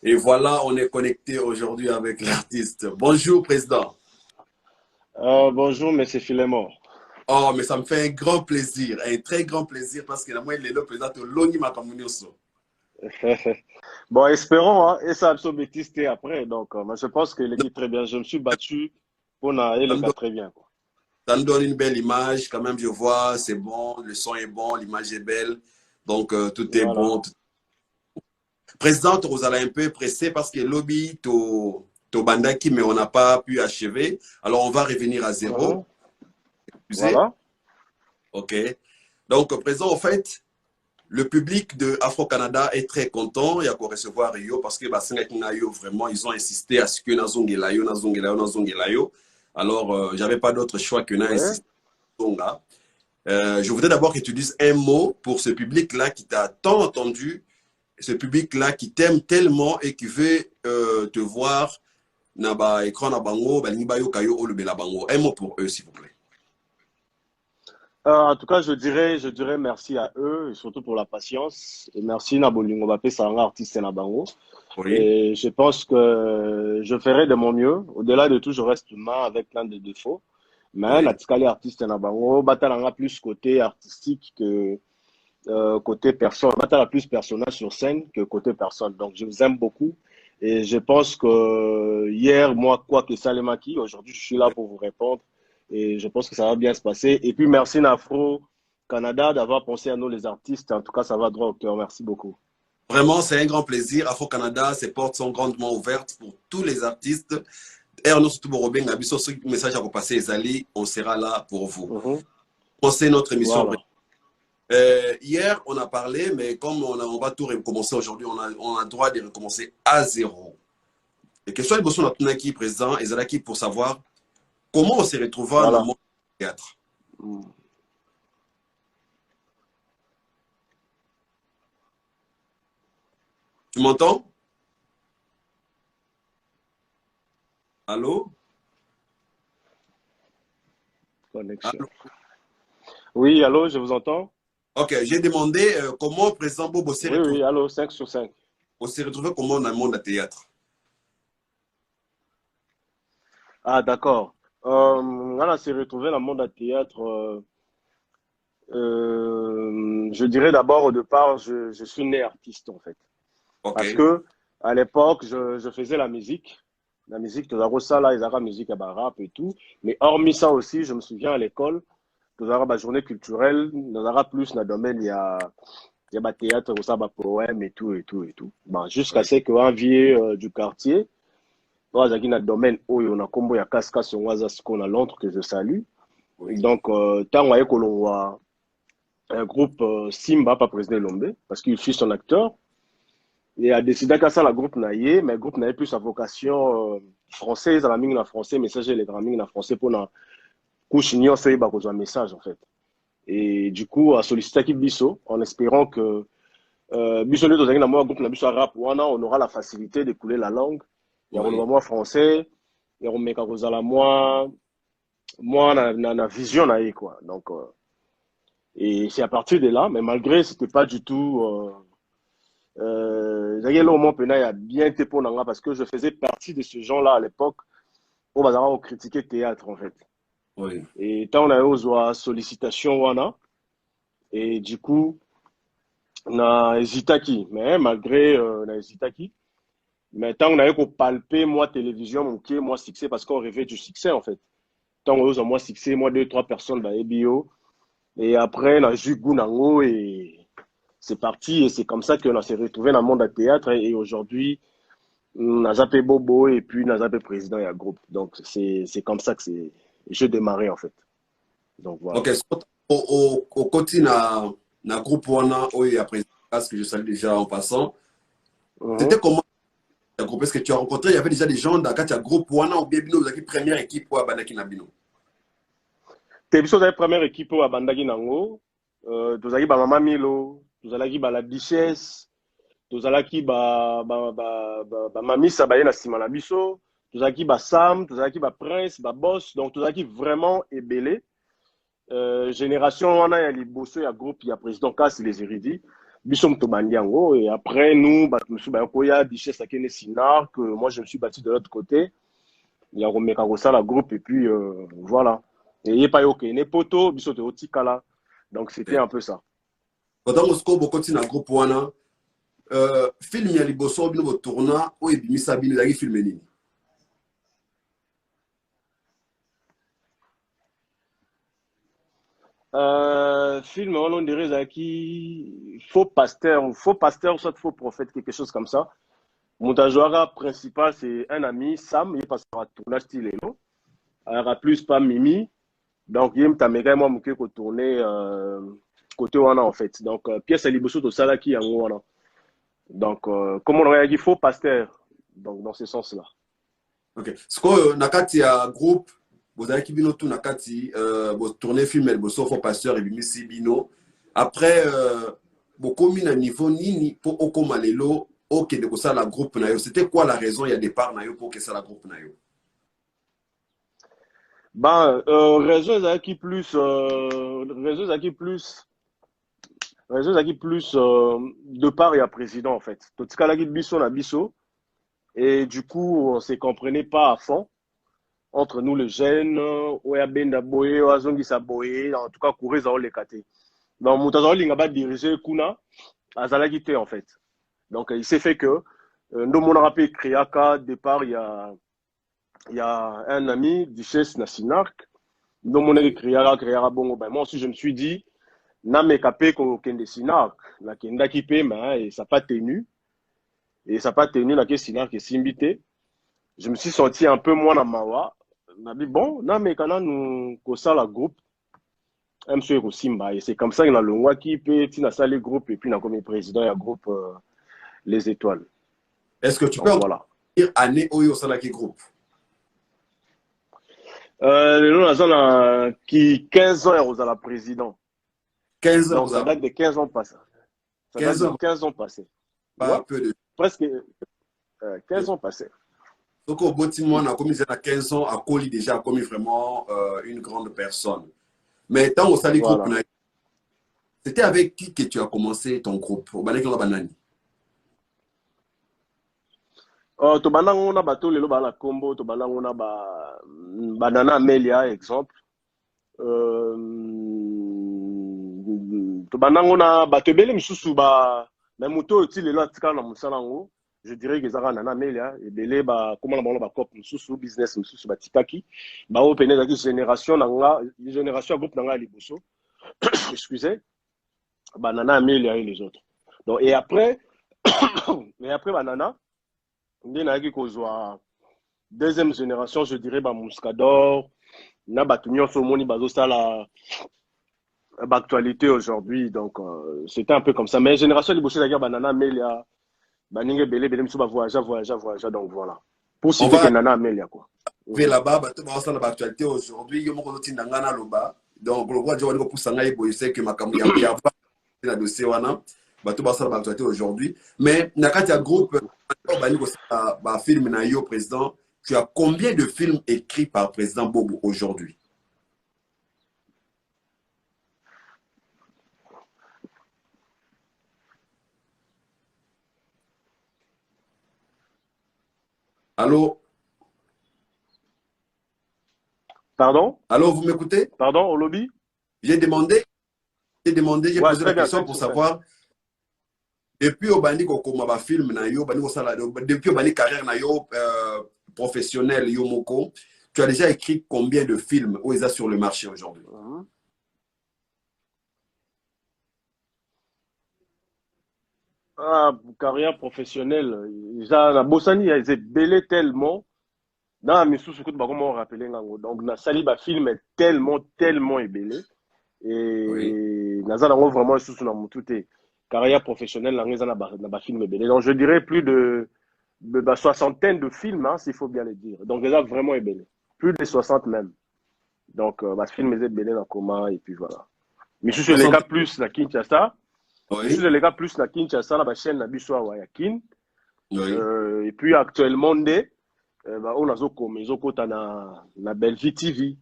Et voilà, on est connecté aujourd'hui avec l'artiste. Bonjour, président. Bonjour, monsieur Philemon. Oh, mais ça me fait un grand plaisir, un très grand plaisir parce que moi, il est le président de l'ONI Makamunioso. Bon, espérons, hein, et ça a bêtise après. Donc, moi, je pense que l'équipe très bien. Je me suis battu pour et Ça le me gars donne, très bien, quoi. ça me donne une belle image, quand même, je vois, c'est bon, le son est bon, l'image est belle. Donc, tout est Voilà. bon. Président, vous allez un peu pressé parce que le lobby, to bandaki, mais on n'a pas pu achever. Alors, on va revenir à zéro. Mhm. Excusez. Voilà. OK. Donc, président, en fait, le public de Afro-Canada est très content. Il y a qu'à recevoir Rio parce que vraiment, ils ont insisté à ce que Nazongelayo, Nazongelayo, Nazongelayo. Alors, j'avais pas d'autre choix que Ouais. d'insister. Je voudrais d'abord que tu dises un mot pour ce public-là qui t'a tant entendu, ce public-là qui t'aime tellement et qui veut te voir na écran na bango, un mot pour eux, s'il vous plaît. En tout cas, je dirais merci à eux, et surtout pour la patience. Et merci Nabolingo Mbappé, c'est un artiste Nabango. Oui. Et je pense que je ferai de mon mieux. Au-delà de tout, je reste humain avec plein de défauts. Mais Oui. Natikali artiste Nabango, Batalanga plus côté artistique que côté personne. Matal a plus personnage sur scène que côté personne. Donc, je vous aime beaucoup. Et je pense que hier, moi, quoi que Salemaki, aujourd'hui, je suis là pour vous répondre. Et je pense que ça va bien se passer. Et puis, merci Nafro Canada d'avoir pensé à nous, les artistes. En tout cas, ça va droit au cœur. Merci beaucoup. Vraiment, c'est un grand plaisir. Afro-Canada, ses portes sont grandement ouvertes pour tous les artistes. Et on surtout pour Robin Gabiso, ce message à repasser, Ezali, on sera là pour vous. Mhm. Commencer notre émission. Voilà. Hier, on a parlé, mais comme on va tout recommencer aujourd'hui, on a le droit de recommencer à zéro. Et question de Bosson Natunaki, président, Ezalaki, pour savoir comment on s'est retrouvé dans le Voilà. monde du théâtre. Mm. Tu m'entends? Allô? Connexion. Allô? Oui, allô, je vous entends? Ok, j'ai demandé comment, président Bobo, Oui, oui, allô, 5 sur 5. on s'est retrouvé comment dans le monde du théâtre. Ah, d'accord. On s'est retrouvé dans le monde du théâtre. Je dirais d'abord au départ, je suis né artiste en fait. Ok, Parce que à l'époque, je faisais la musique. La musique, tout à ça, là, ils avaient musique à rap et tout. Mais hormis ça aussi, je me souviens à l'école, tout à la journée culturelle, dans la plus, dans le domaine, il y a théâtre, ça, poème et tout, et tout, et tout. Bon, jusqu'à oui, ce qu'un vieux du quartier, dans le domaine où on a combo, il y a Casca, sur ce qu'on a Londres, que je salue. oui, Donc, tant que l'on voit un groupe Simba, pas président Lombe, parce qu'il fut son acteur. Il a décidé qu'à ça, la groupe naïe, mais le groupe n'avait plus sa vocation française, à la mine en français, message les grands mines en français pour la couche ignon, c'est un message en fait. Et du coup, à solliciter qui Bisso, en espérant que Bisso, dans un groupe, rap, on aura la facilité d'écouler la langue. Il y a oui. un moi français, il y a un mec à moi, na vision naïe, quoi. Donc, et c'est à partir de là, mais malgré, c'était pas du tout. Il y a bien été pour Nanga parce que je faisais partie de ce genre-là à l'époque où on critiquait le théâtre en fait. Oui. Et tant on a eu sollicitation, wana, et du coup, on a hésité qui, mais malgré on a hésité qui, mais tant on a eu qu'on palper, moi, télévision, mon pied, moi, succès, parce qu'on rêvait du succès en fait. Tant on a eu moi, succès, moi, deux, trois personnes dans les bio, et après, on a eu Gounango et c'est parti, et c'est comme ça qu'on s'est retrouvé dans le monde du théâtre, et aujourd'hui, Nazapé Bobo et puis Nazapé président et un groupe. Donc c'est comme ça que j'ai démarré en fait. Donc voilà. Ok, au côté na groupe Wana, oui, après, parce que je salue déjà en passant, c'était Mhm. comment le groupe? Est-ce que tu as rencontré, il y avait déjà des gens dans le groupe Wana ou bien Bino, vous avez première équipe pour Abanaki Nabino? T'es biso la première équipe au Bandagi Nango. Tozaki ba Mama Milo, tozalaki ba la Duchesse, tozalaki ba Mamisa ba na sima na biso, tozalaki ba Sam, tozalaki ba Prince, ba Boss. Donc tozalaki vraiment ébélé. Génération wana ya liboso ya groupe ya président Kasi les érudits. Bisom Tobandiango, et après, nous, Batmusu Bayokoya, Biché Sakene Sinar, que moi, je me suis battu de l'autre côté. Il y a Romeka Rossa, la groupe, et puis voilà. Et il n'y a pas eu ne poto, Bisso de Otikala. Donc, c'était un peu ça. Pendant que je suis dans le groupe, film ya liboso bino tourna o ebimisa bino ezalaki film nini? Film on dirait ezalaki faux pasteur soit faux prophète, quelque chose comme ça. Mon joueur principal c'est un ami Sam, il passe par tournage style il y aura plus pas Mimi, donc il me moi moké ko tourner côté wana en fait. Donc pièce à liboso to sala ki yango wana. Donc, comme on aurait dit, faux pasteur. Donc, dans ce sens-là. Ok. Ce que nakati ya groupe, vous avez qui bino tout nakati, vous tournez film vous faux pasteur et bimisi bino. Après, vous commis à niveau nini pour okomalelo, ok de ça la groupe na yo. C'était quoi la raison il y a départ na yo pour que ça la groupe na yo? Ben, raison qui plus, de part et à président en fait. Tout ce cas là qui biso na biso. Et du coup, on ne se comprenait pas à fond entre nous les jeunes, Oya Benda Boye, Oazongisa Boye, en tout cas, courir dans les catés. Donc, Moutazo Lingaba dirigeait Kuna à Zalagité en fait. Donc, il s'est fait que, nous, mon rappelé Kriaka, départ, il y a un ami, Duchesse Nassinark, nous, mon Kriaka Bongo. Ben, moi aussi, je me suis dit, Name Kapé Kende Sinark, la Kenda Kipé, et ça n'a pas tenu. Et ça n'a pas tenu la question qui est invité. Je me suis senti un peu moins dans Mawa. On a dit, bon, non, mais quand nous, ça, la groupe, M. Simba. Et c'est comme ça qu'il y a le roi qui peut, il a le groupe, et puis il a comme président, il y a le groupe Les Étoiles. Est-ce que tu peux voilà. dire année Oyo Salaki groupe? Qui 15 ans, il a la président. 15 ans. Donc, ça date de 15 ans passés. Ça date de 15 ans passés. Pas peu de... Presque 15 ans passés. Donc, au Botimouan, a commis à 15 ans, a Koli déjà commis vraiment une grande personne. Mais tant au Sali groupe, c'était avec qui que tu as commencé ton groupe? Au Balek Banani. To banango na bato lelo ba la combo, to banango na banana Amelia exemple. To banango na bato bele misusu ba na moto oti lelo atika na musalango. Je dirais que Zara Nana Amelia et belé ba comment on ba cop misusu business misusu ba tikaki. Ba opener la génération nanga, génération groupe nanga liboso. Excusez. Banana Amelia et les autres. Donc et après banana deuxième génération, je dirais, Mouscador, na Batunion Somoni Bazosala, actualité aujourd'hui. Donc, c'était un peu comme ça. Mais génération de Boucher, la guerre, Banana, Amelia, Baningue, Belé, Belé, Moussa, voyage. Donc, voilà. Pour citer que Nana, Amelia, quoi. Là-bas, l'actualité aujourd'hui, il y a beaucoup de Nangana Loba. Donc, le roi de Joanne Poussangaï, il sait que ma caméra, il y a pas de dossier, bato basala l'actualité aujourd'hui. Mais nakati ya groupe film na yo président, tu as combien de films écrits par président Bobo aujourd'hui? Allô? Pardon? Allô, vous m'écoutez? Pardon, au lobby? J'ai posé la question pour savoir. Depuis au bandi ko film na yo bandi ko sala depuis au bandi carrière na yo professionnel yo moko, tu as déjà écrit combien de films où ils sont sur le marché aujourd'hui? Carrière professionnelle, la Bossani a belé tellement dans misusu ko ba comment rappeler ngango. Donc na sali ba film est tellement ébélé et nazala vraiment sous na mututé. Carrière professionnelle na ba film ébélé. Donc je dirais plus de soixantaine de films, hein, s'il faut bien le dire. Donc déjà vraiment ébélé. Plus de 60 même. Donc bah film est ébélé dans coma et puis voilà. Mais je suis les gars plus la Kinshasa. Je suis les gars plus la Kinshasa la chaîne na biso wa Yakin. Et puis actuellement on a zokota na Belleville TV.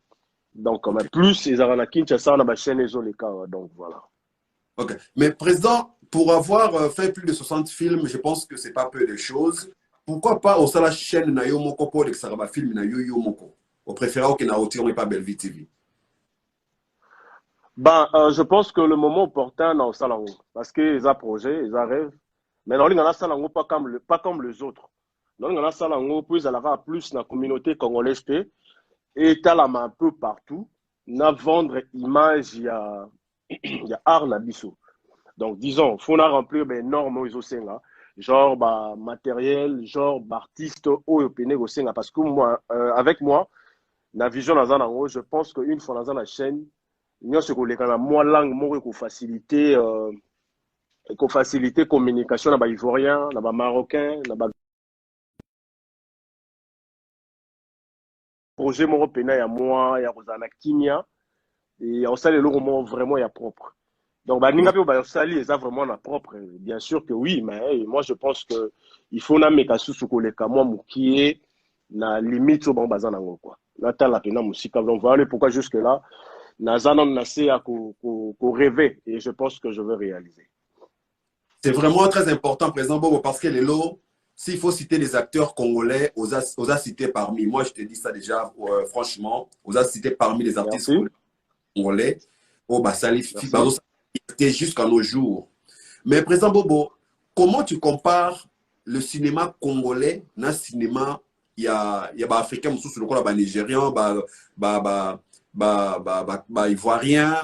Donc plus ils ont la Kinshasa na chaîne les cas donc voilà. OK. Mais président, pour avoir fait plus de 60 films, je pense que c'est pas peu de choses. Pourquoi pas au la chaîne na yo moko pour le film na yo yo moko? Au préféré que na otiro pas Belleville TV. Ben, je pense que le moment opportun dans Salango, parce qu'ils ont projet, ils ont rêve, mais dans le Salango, pas comme les autres. Dans le Salango, puis il y aura plus dans la communauté congolaise, et talama un peu partout, na vendre image, il y a art na biso. Donc, disons, il faut remplir des normes aux Osenga, genre bah, matériel, genre artiste au Osenga, parce que moi, avec moi, la vision dans un je pense qu'une fois dans la chaîne, il y a ce qu'on les moi langue, moi, qu'on faciliter communication dans les Ivoiriens, dans les Marocains, dans les projets européens, il y a moi, il y a Rosana Kimia, et on sait les lots vraiment il y a propre. Donc, bah, Ningapi, bah, Sali, ils ont vraiment la propre. Bien sûr que oui, mais moi, je pense que il faut na meka susu koleka moi mukie na limite au bon bazan nango quoi. Là, t'as la peine musique. Donc, voilà pourquoi jusque là, Nazana nassé à ko rêver et je pense que je veux réaliser. C'est vraiment très important, président Bobo, parce que les lots, s'il faut citer les acteurs congolais, aux a cité parmi. Moi, je te dis ça déjà, franchement, aux a cité parmi les artistes Merci. congolais, au Basali, Merci. jusqu'à nos jours. Mais, président Bobo, comment tu compares le cinéma congolais na cinéma, il y a africain, le nigérien, ivoirien,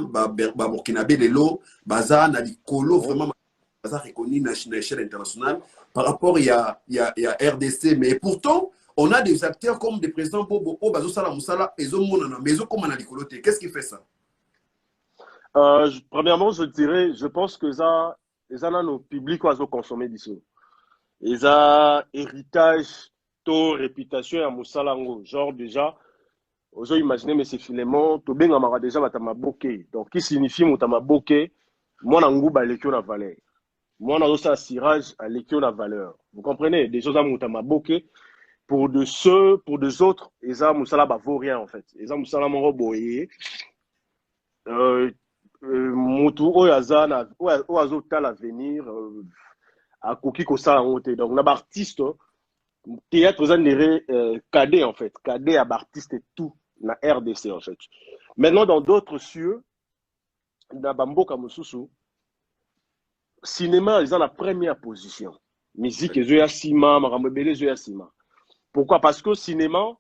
burkinabé, les lots, baza, na likolo, vraiment, reconnu à l'échelle internationale. Par rapport, il y a RDC, mais pourtant, on a des acteurs comme des présidents Bobo, Bazo Sala Moussala, et Zomonana, mais qu'est-ce qui fait ça? Premièrement, je dirais, je pense que ça, ils ont nos publics à consommer d'ici. Ils ont héritage, taux, réputation à Moussalango. Genre déjà, aux imaginer, mais c'est finalement, tout bien amara déjà matamaboke. Donc, qui signifie matamaboke? Moi, n'angouba lekio la valeur. Moi, on a aussi un cirage à lekio la valeur. Vous comprenez? Des choses à matamaboke. Pour de ceux, pour des autres, ils ont moussala vaut rien en fait. Ils ont moussala moro boye. Mutu oyo aza na oyo azotala avenir akoki kosala yango te. Donc na baartiste théâtre eza ndere cadet en fait, cadet ya baartiste tout na RDC en fait. Maintenant dans d'autres cieux na bamboka mosusu cinéma eza na première position, musique ezoya nsima, makambo ebele ezoya nsima. Pourquoi? Parce que cinéma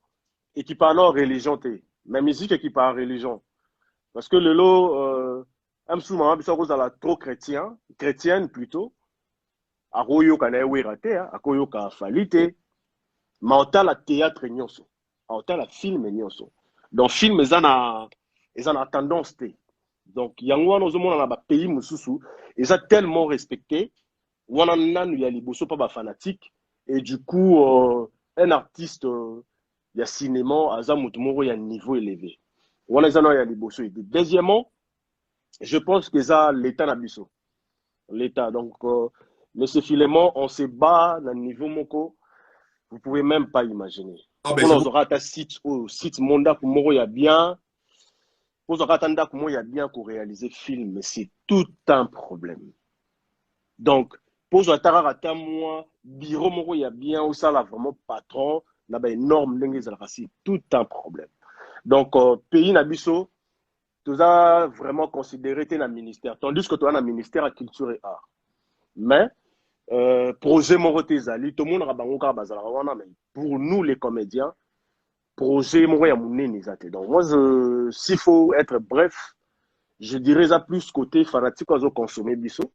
ekipana religion te, mais musique ekipana religion. Parce que le lot un souvent biso kozala trop chrétienne plutôt akoyoka na ewera te akoyoka fali te ma otala théâtre nyonso otala film nyonso donc film eza na tendance te donc yango wana ozomona na bapays mosusu eza tellement respecté wana nanu ya liboso pa bafanatique et du coup un artiste ya cinéma aza motu moko ya niveau élevé wana eza na ya liboso. Deuxièmement, je pense que ça, l'État n'a biso. L'État. Donc, Monsieur Filemon, on se bat dans le niveau moko. Vous pouvez même pas imaginer. Ah, ben, Pour nous aura ta site Monda pour moro ya bien. Pour nous aura tanda pour ya bien pour réaliser film, mais c'est tout un problème. Donc, pour nous aura ta moi bureau moro ya bien ou ça là vraiment patron, n'a ba énorme lengue c'est tout un problème. Donc, pays n'a biso. Tu as vraiment considéré que tu es un ministère, tandis que tu as un ministère à culture et art. Mais, projet Morotezali, tout le monde a mais pour nous les comédiens, projet Moroyamounenizate. Donc, moi, s'il faut être bref, je dirais ça plus côté fanatique à consommer biso.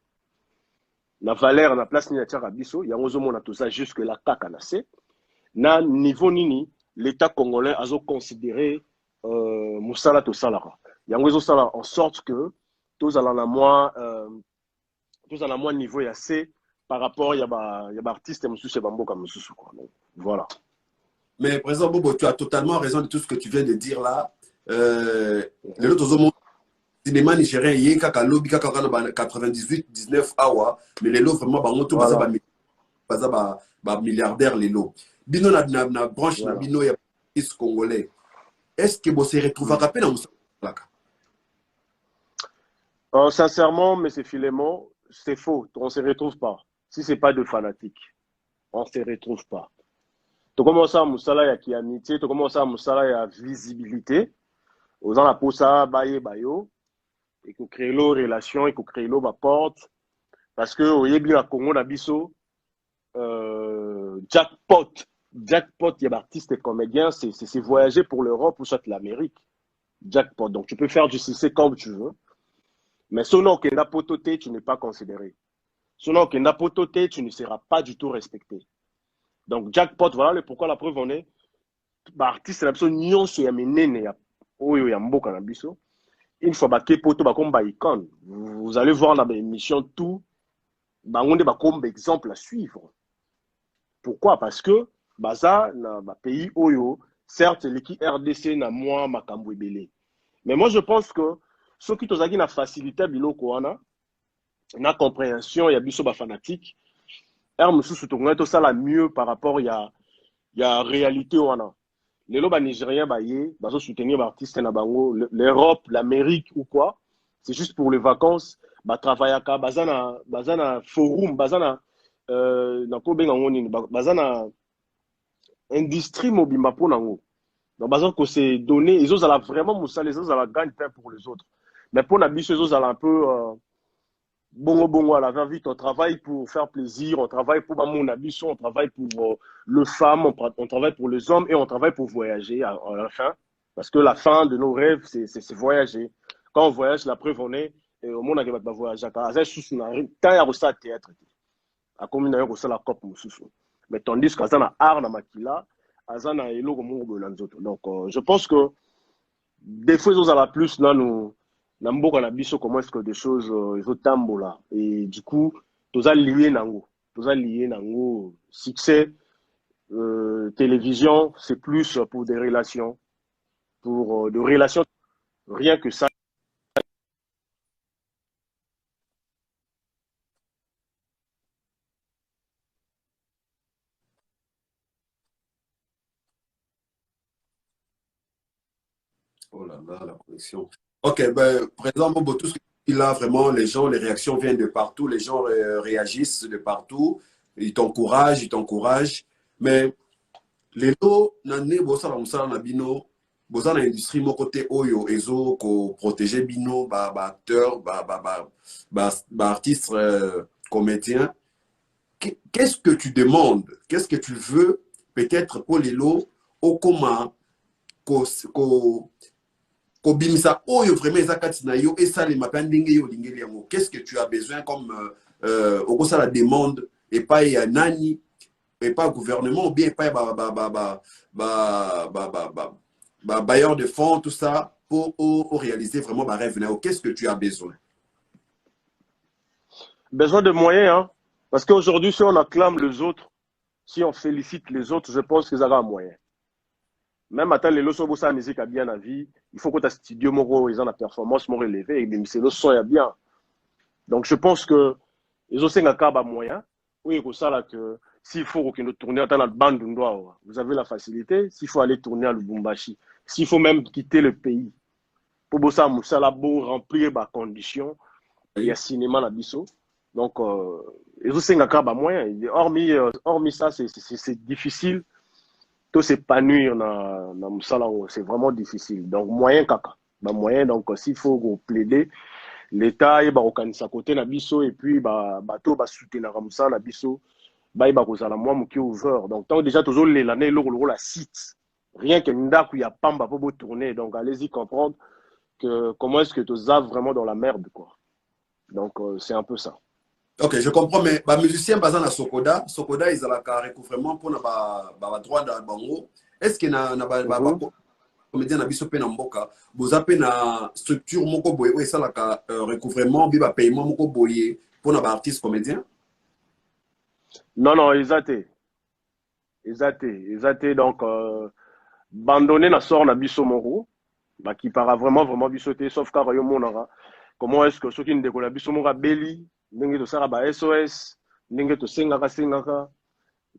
La valeur, la place ni à biso, il y a un tout ça jusque la cacanacé. Na niveau nini, l'État congolais a considéré Moussala to Salara. Yango ezosala en sorte que tozala na moins niveau ya C par rapport ya ba artiste mosusu bamboka mosusu quoi. Donc, voilà. Mais président Bobo, tu as totalement raison de tout ce que tu viens de dire là. Les autres cinéma nigérien yé kaka lobby kaka 98 19 awa mais les lots vraiment bango to baza ba milliardaire les lots. Bino na branche na bino ya congolais. Est-ce que vous se retrouvera rappeler dans sincèrement, M. Filemon, c'est faux. On ne se retrouve pas. Si ce n'est pas de fanatiques, on ne se retrouve pas. Tu commences à Moussala, il y a amitié, tu commences à Moussala, il y a visibilité. Aux gens la pour ça, baye, bayo. Et qu'on crée l'eau relation, et qu'on crée l'eau porte. Parce que, au Yébi, à Congo, Nabiso, jackpot. Jackpot, il y a artistes et comédiens, c'est voyager pour l'Europe ou soit l'Amérique. Jackpot. Donc, tu peux faire du CC comme tu veux. Mais selon que Napototé, tu n'es pas considéré. Selon que Napototé, tu ne seras pas du tout respecté. Donc, jackpot, voilà pourquoi la preuve on est. Bah, artiste, c'est l'absolu, nyonso ya menene ya oyo ya mboka na biso. Une fois baké poto bakom ba icône. Vous allez voir dans l'émission tout. Bah, on est comme exemple à suivre. Pourquoi? Parce que baza na ba pays oyo, certes l'équipe RDC na moi makambo ebele. Mais moi je pense que ceux qui tozaki na facilité biloko wana na compréhension ya biso ba fanatique, mususu to ngata ça la mieux par rapport ya réalité wana. Les lobes nigériens baye bazo soutenir l'artiste na bango l'Europe, l'Amérique ou quoi. C'est juste pour les vacances, ba travaillaka bazana forum, bazana na ko benga ngoni bazana industrie mobimba pour nango. Donc bazan que c'est donné, ils ont vraiment moussa les autres à la gagne pain pour les autres. Mais pour la biche, ils ont un peu bongo bongo à la va vite, on travaille pour faire plaisir, on travaille pour mon ambition, on travaille pour le femme, on travaille pour les hommes et on travaille pour voyager à la fin. Parce que la fin de nos rêves, c'est voyager. Quand on voyage, la preuve on est, et au monde, on va voyager. Quand il y a un théâtre, à combien d'ailleurs, on la cop, mais tandis qu'à ça, art, na makila, à ça, na elo, donc, je pense que des fois, ils ont la plus, là, nous, Namboka na biso, comment est-ce que des choses, ils ont tambo là. Et du coup, tous lié nango. Tous lié nango. Succès, télévision, c'est plus pour des relations. Pour des relations, rien que ça. Oh là là, la connexion. Ok, ben, Président Bobo, tout ce qu'il a vraiment, les gens, les réactions viennent de partout, les gens réagissent de partout, ils t'encouragent, ils t'encouragent. Mais les lots, nané, bossa la moussa na bino, bossa na industrie, mon côté oyo, ezo, ko protéger bino, acteur, artiste, comédien. Qu'est-ce que tu demandes? Qu'est-ce que tu veux, peut-être pour les lots, au commun, kobimisa oyo vraiment ezakati na yo esalema mpe ndenge yo olingeli yango. Qu'est-ce que tu as besoin comme okosala demande epai ya nani, epai gouvernement ou bien epai bailleurs de fonds, tout ça pour réaliser vraiment ba rêve na yo? Qu'est-ce que tu as besoin? Besoin de moyens, hein. Parce qu'aujourd'hui, si on acclame les autres, si on félicite les autres, je pense qu'ils auront un moyen. Même à les leçons de musique a bien la vie, il faut que tu studio moro, ils ont la performance more élevée, et c'est le son est bien. Donc je pense que ils ont un moyen. Oui, pour ça là que s'il faut que nous tournions dans la bande vous avez la facilité. S'il faut aller tourner à Lubumbashi, s'il faut même quitter le pays, pour bosser Moussa là beau remplir les conditions, il y a cinéma là biso. Donc ils ont un moyen. Hormis ça, c'est difficile. Tout s'épanouir dans Moussala, c'est vraiment difficile. Donc, moyen kaka. Moyen, donc, s'il faut plaider, l'État, il va organiser côté na biso, et puis, bateau, soutenir Moussala, na biso, il va causer la moi, qui est ouvert. Donc, tant déjà, toujours l'année, la site. Rien que Nda, il y a Pamba pour tourner. Donc, allez-y comprendre que comment est-ce que tu as vraiment dans la merde, quoi. Donc, c'est un peu ça. Ok, je comprends, mais les musiciens basés à Sokoda, ils ont un recouvrement pour le droit de bango. Est-ce qu'il y a un comédien qui a un mboka, vous avez une structure moko boye ou ça la recouvrement, biba paiement moko boye pour les artistes comédiens? Non, non, ils étaient donc abandonné na sort na biso moko, qui para vraiment bisoté, sauf car yo monara. Comment est-ce que ceux qui ne décollent biso moko beli ndenge to sara ba SOS, ndenge to sengaka.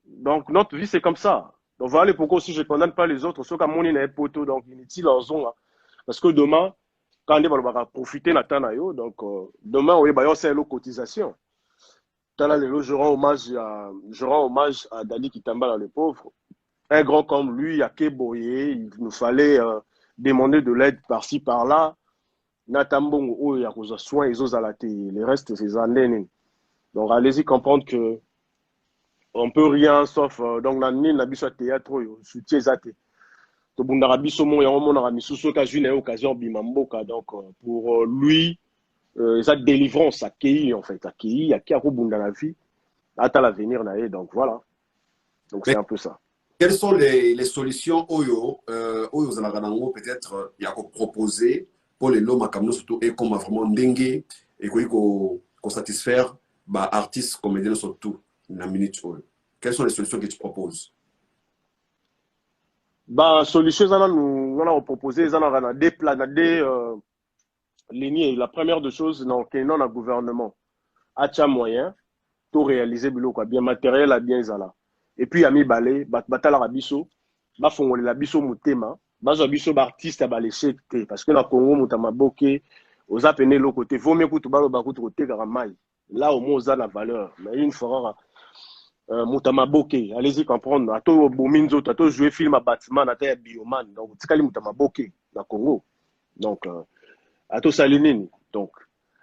Donc notre vie c'est comme ça. Donc voilà pourquoi aussi je condamne pas les autres, ceux qui ont monné na poto donc inutile en zone. Parce que demain quand on va profiter de temps yo, donc demain on va faire une cotisation. Je rends hommage à Dali Kitambala le pauvre. Un grand comme lui, à Keboye, il nous fallait demander de l'aide par-ci, par-là. Natambong, oh, il y a des soins, ils ont la les restes, c'est années. Donc, allez-y comprendre que on peut rien sauf, donc, la nine, la biso théâtre, soutien zate. To bundara biso mon, ya mon ara misuso ka june occasion bimamboka. Donc, pour lui, sa délivrance, à Kei, en fait, à Kei, à Kiaro Bunda la vie, à l'avenir, donc voilà. Donc, c'est un peu ça. Quelles sont les solutions Oyo, Oyo Zalaganango, peut-être, il y a proposé pour les lots Makamno, surtout, et comme vraiment dengue, et qu'on satisfaire, bah, artistes, comédiens, surtout, dans la minute Oyo. Quelles sont les solutions que tu proposes? Bah, solution, nous avons proposé, nous avons des plans, des lignées. La première des choses, non, que non, le gouvernement a moyen, tout réaliser, bien matériel, bien zala. Et puis, ami balé, batala rabiso, ba fongole la biso mutema, bazo biso artiste à balé parce que na Congo mutama boké, aux appeler l'autre côté, vaut mieux que tu balo bakut côté garamai. Là au moins ça la valeur, mais une fois mutama boké, allez-y comprendre, ato bominzo, ato jouer film à bâtiment, na terre bioman, donc tikali mutama boké na Congo. Donc ato salinini. Donc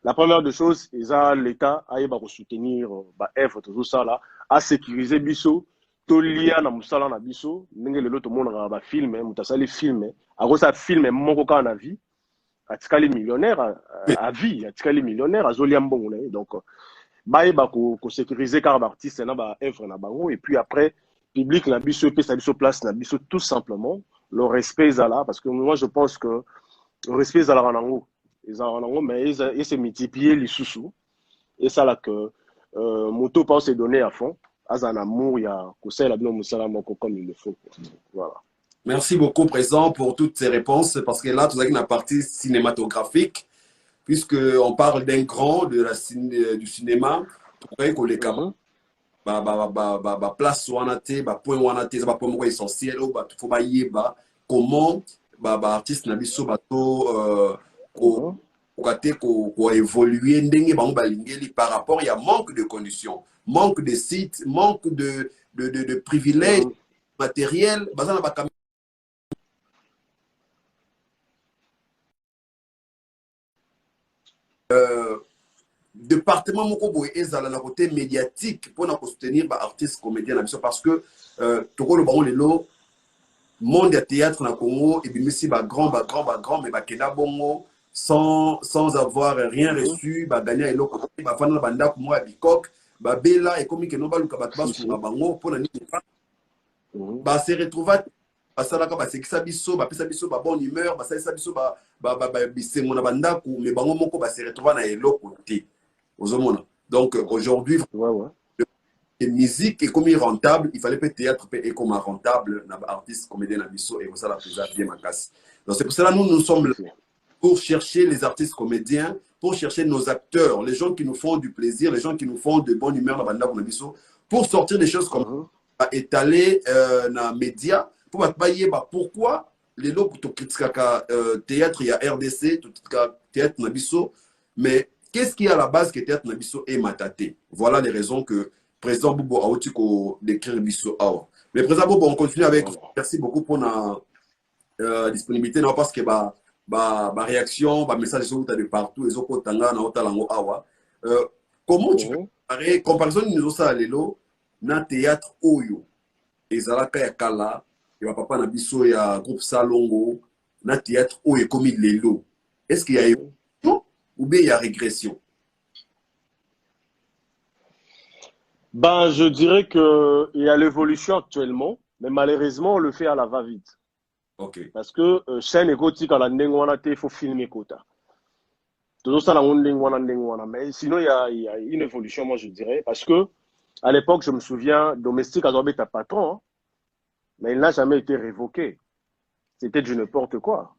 la première des choses, l'État a soutenir bah F tout ça là, à sécuriser biso. Tolia na musala na biso ndenge lelo to mona ba film mutasali film ako sa film moko ka na vie atikali millionnaire à vie atikali millionnaire azolia mbongo na donc ba ko sécuriser car artiste na ba œuvre na bango et puis après public na biso pe sa biso place na biso tout simplement le respect là parce que moi je pense que le respect là ranango mais il se multiplier les sous et ça là que moto pas se donner à fond. Un amour, il y a comme il le faut. Voilà. Merci beaucoup, Président, pour toutes ces réponses, parce que là, tout ça, une partie cinématographique, puisqu'on parle d'un grand du cinéma, pour que les camarades, place wanate, point wanate, ça point essentiel, faut comment, artiste nabiso bato, ko évoluer ndenge bango balingeli par rapport il y a manque de conditions, manque de sites, manque de privilèges matériels, département moko boye ezala na côté médiatique pour soutenir ba artistes comédiens parce que tokolo bango lelo monde de théâtre na Congo et bimisi ba grand mais ba kenda bongo sans avoir rien reçu, bah gagner et l'autre, bah faire la banda pour moi bikok, bah bella et comme que no baluka batba sur ma bango pour la nuit, bah se retrouver, bah ça là bah c'est que ça biso, bah bah bonne humeur, bah ça biso bah bisse mon banda pour mais bango moko bah se retrouver na et l'autre côté, aux hommes. Donc aujourd'hui, la musique est comme rentable, il fallait pas théâtre et comme rentable, na artiste comédien na biso et ça la faisait bien ma casse. Donc c'est pour cela nous sommes là. Pour chercher les artistes comédiens, pour chercher nos acteurs, les gens qui nous font du plaisir, les gens qui nous font de bonne humeur, pour sortir des choses comme étaler dans les médias, pour bailler pourquoi les lots pour théâtre, il y a RDC, théâtre Nabiso, mais qu'est-ce qui est à la base que théâtre Nabiso est mataté? Voilà les raisons que le président Bobo a aussi d'écrire Biso Awa. Mais président Bobo, on continue avec vous. Merci beaucoup pour la disponibilité, non, parce que réaction, message de partout, les autres tanga na otalango awa. Comment tu peux comparer comparaison nous ça lelo na théâtre oyo ezalaka ya kala ya papa na biso ya groupe Salongo na théâtre oyo comme lelo. Est-ce qu'il y a évolution ou bien il y a régression? Ben, je dirais que il y a l'évolution actuellement, mais malheureusement on le fait à la va-vite. Okay. Parce que chaîne écotique à la ndengwana il faut filmer quota. Tout ça mais sinon il y a une évolution moi je dirais parce que à l'époque je me souviens domestique Azobé ta patron hein, mais il n'a jamais été révoqué. C'était du n'importe quoi.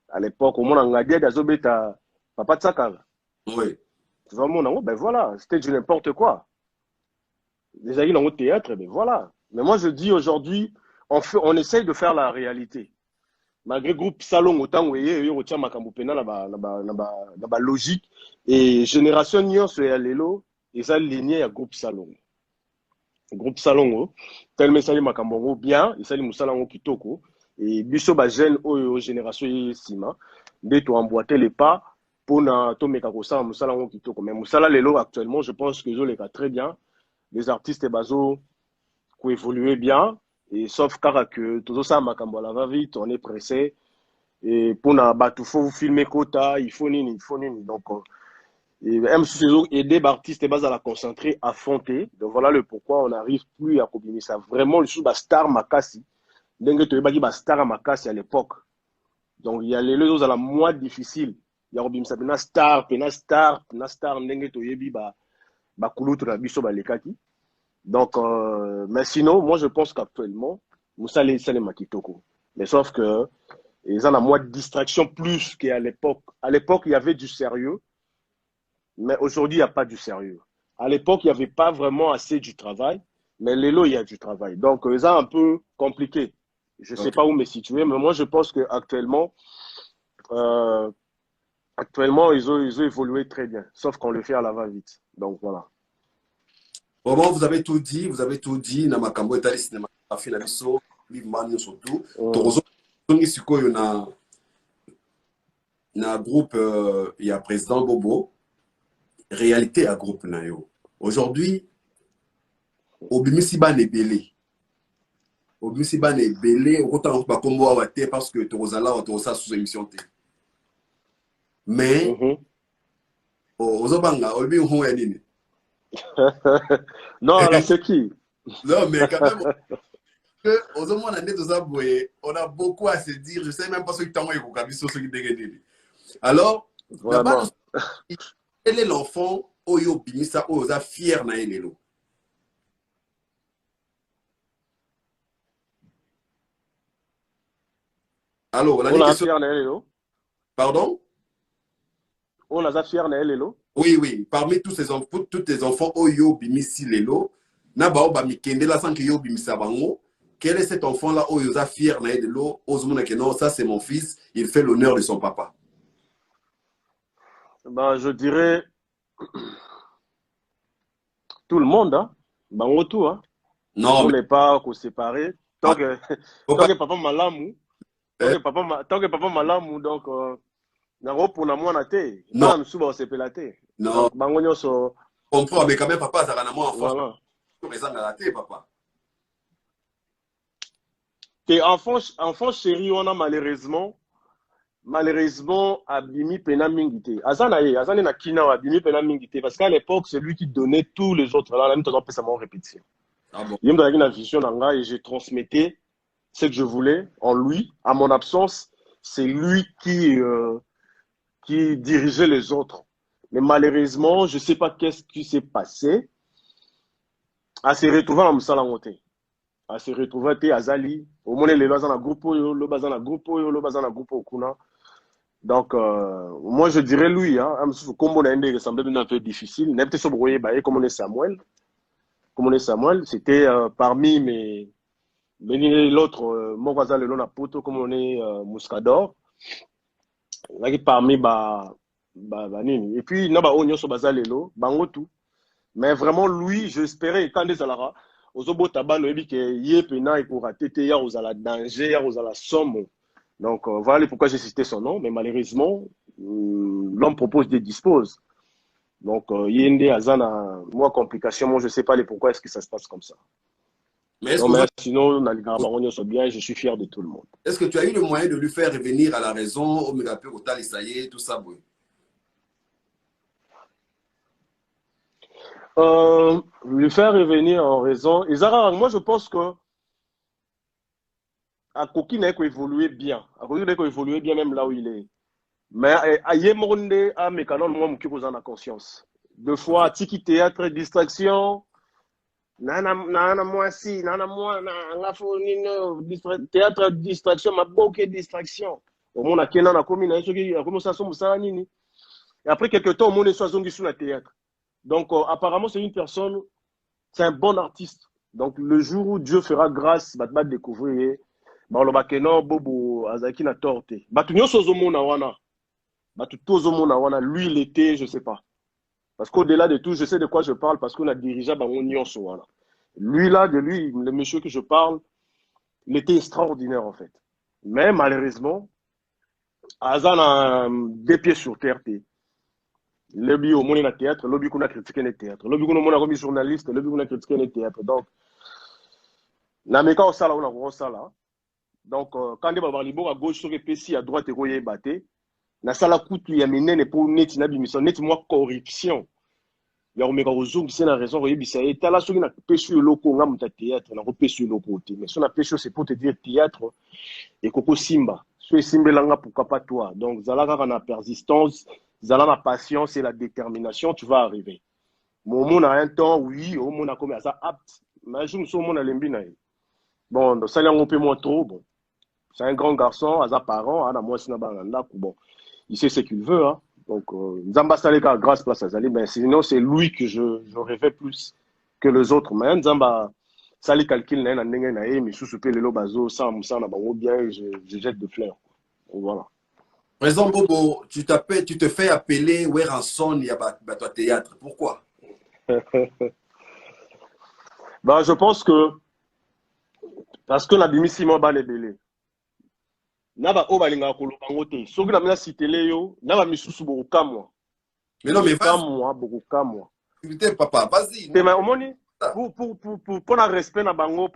À l'époque au monde en Gadia Azobé ta papa de Sakal. Oui. Vraiment ben voilà, c'était du n'importe quoi. Déjà il est au théâtre ben voilà. Mais moi je dis aujourd'hui on essaye de faire la réalité. malgré groupe salon autant voyez yo tia makambo pena na ba logique et génération nyonso ya lelo eza lignée ya groupe salon tellement sali makambo ngo bien esali musala ngo kitoko et biso ba jeune oyo génération sima nde to emboîter les pas pour na to meka ko sala musala ngo kitoko mais musala lelo actuellement je pense que zo les très bien les artistes bazo ko évoluer bien. Et sauf que tout ça, makambo va vite, on est pressé. Et pour na batu, faut filmer quota, il faut nini. Donc, même si c'est aider l'artiste base à la concentrer, à fonter. Donc voilà le pourquoi on n'arrive plus à combiner ça. Vraiment, le sous star makasi. Dengue to ebaki ba star makasi à l'époque. Donc il y a les choses à la moins difficile. Il y a Robin Sabina star, pena star, dengue to yebi ba kulutu na biso ba lekaki. Donc, mais sinon, moi, je pense qu'actuellement, Moussa c'est les Makitoko. Mais sauf que, ils ont moins de distraction plus qu'à l'époque. À l'époque, il y avait du sérieux, mais aujourd'hui, il n'y a pas du sérieux. À l'époque, il n'y avait pas vraiment assez du travail, mais l'élo, il y a du travail. Donc, ils ont un peu compliqué. Je ne sais pas où me situer, mais moi, je pense qu'actuellement, ils ont évolué très bien, sauf qu'on le fait à la va-vite. Donc, voilà. Bon, vous avez tout dit, na makambo etali cinéma afi na biso, bimani surtout. Tozo ngi sikoyo na groupe il y a président Bobo, réalité à groupe na yo. Aujourd'hui, obimisi ba nebele. Obimisi ba nebele, autant ba kombo awate parce que tozala otosa sous émission té. Mais ozobanga obi ho ya nini? Non, là, c'est qui? Non, mais quand même, on a beaucoup à se dire. Je ne sais même pas ce qui est. Alors, quel est l'enfant Oyo Bimisa Oza fier na elelo? Alors, on a fier na elelo. Pardon? On a fier na elelo. Oui. Parmi tous les enfants Oyo Bimisi Lelo, Naba Oba Mikende la sans que Yo Bimisa Bango, quel est cet enfant-là Oyo Za fier na elelo? Ozumuna que non, ça c'est mon fils, il fait l'honneur de son papa. Ben, je dirais tout le monde, hein. Bango tout, hein. Non, on n'est pas séparés. Tant que papa malamu, tant que papa malamu, donc Naro pour na moi naté, non, nous souvent c'est pelaté. Non. Bangonyo so. Comprends, mais quand même papa ça rend moi enfant. Voilà. Présent à la télé, papa. Tes enfants chéris, on a malheureusement abimi pena mingité. Azana na kina abimi pena mingité parce qu'à l'époque c'est lui qui donnait tous les autres là, même temps ça m'a répétition. Ah bon. Il y a une vision d'anga et j'ai transmettais ce que je voulais en lui. À mon absence, c'est lui qui dirigeait les autres. Mais malheureusement, je ne sais pas qu'est-ce qui s'est passé. À se retrouver en Msalangote. À se retrouver à Azali. Au moins, les bazans à groupe, le bazan à groupe, le bazan à groupe au Kuna. Donc, moi, je dirais lui, hein, comme on a un peu difficile, n'est-ce pas comme on est Samuel. Comme on est Samuel, c'était parmi mes l'autre, mon voisin le long à Poto, comme on est Muscador. Parmi nini. Et puis, naba onyo so bazalelo, bango tout. Mais vraiment, lui, j'espérais, quand des alara, ozobo tabano ebi ke ye pena et pour rater ya aux la danger, ya aux la somme. Donc, voilà pourquoi j'ai cité son nom, mais malheureusement, l'homme propose des dispose. Donc, yende azana, moi, complication, moi, je sais pas les pourquoi est-ce que ça se passe comme ça. Mais sinon, bien, je suis fier de tout le monde. Est-ce que tu as eu le moyen de lui faire revenir à la raison, au Mégapé, au Talisaye, tout ça, oui? Lui faire revenir en raison. Moi, je pense que à Koki n'a évolué bien. À Koki n'a évolué bien même là où il est. Mais à Yemonde, à Mécanon, moi, je suis en conscience. Deux fois, tiki théâtre, distraction. Nana moi si, nana moi, théâtre, distraction, ma bouquet distraction. Au monde, à Kenan, a commis, a commencé à se nini. Et après quelques temps, au monde est sur le théâtre. Donc, apparemment, c'est une personne, c'est un bon artiste. Donc, le jour où Dieu fera grâce, va te découvrir. baloba ke non bobo azaki na torte batu nyonso ozomona wana batu tozomona wana lui il était je sais pas parce qu'au-delà de tout je sais de quoi je parle parce qu'on a dirigé bango nyonso wana lui là de lui le monsieur que je parle il était extraordinaire en fait mais malheureusement aza na deux pieds sur terre te lobi au monde na théâtre lobi kuna critiquer le théâtre lobi kuna mona comme journaliste lobi kuna critiquer le théâtre donc na meka osala ona ko osala. Donc, quand on va à gauche, sur les à droite, et batté, na sala kutu ya minene pour neti na bimission, neti moi corruption. Ya omeka ozongi c'est la raison, oyebi ça et là sur na pêche loko nga muta théâtre, na ko pêche loko te. Mais sur na pêche c'est pour te dire théâtre et koko simba. Sur simba langa pourquoi pas toi. Donc zalaka na persistance, zala na patience et la détermination, tu vas arriver. Mon monde a un temps oui, au monde a comme ça apte. Mais je me suis au monde à l'embina. Bon, donc ça y on peut moins trop bon. C'est un grand garçon, à sa parent, bon, il sait ce qu'il veut. Hein. Donc, Nzamba Saleka, grâce à Zali, mais sinon, c'est lui que je rêvais plus que les autres. Mais Nzamba Sali calcule, mais sous ce le bazo, ça, bien, je jette de fleurs. Donc, voilà. Président Bobo, tu te fais appeler Weranson, il y a ton théâtre. Pourquoi? Bah, je pense que, parce que la bimissimo ba les belé. Naba o balinga koloba ngote soki na mina citele yo naba misusu bokamwa mais non mais kamwa bokamwa papa vas-y mais omoni pour na respect na bango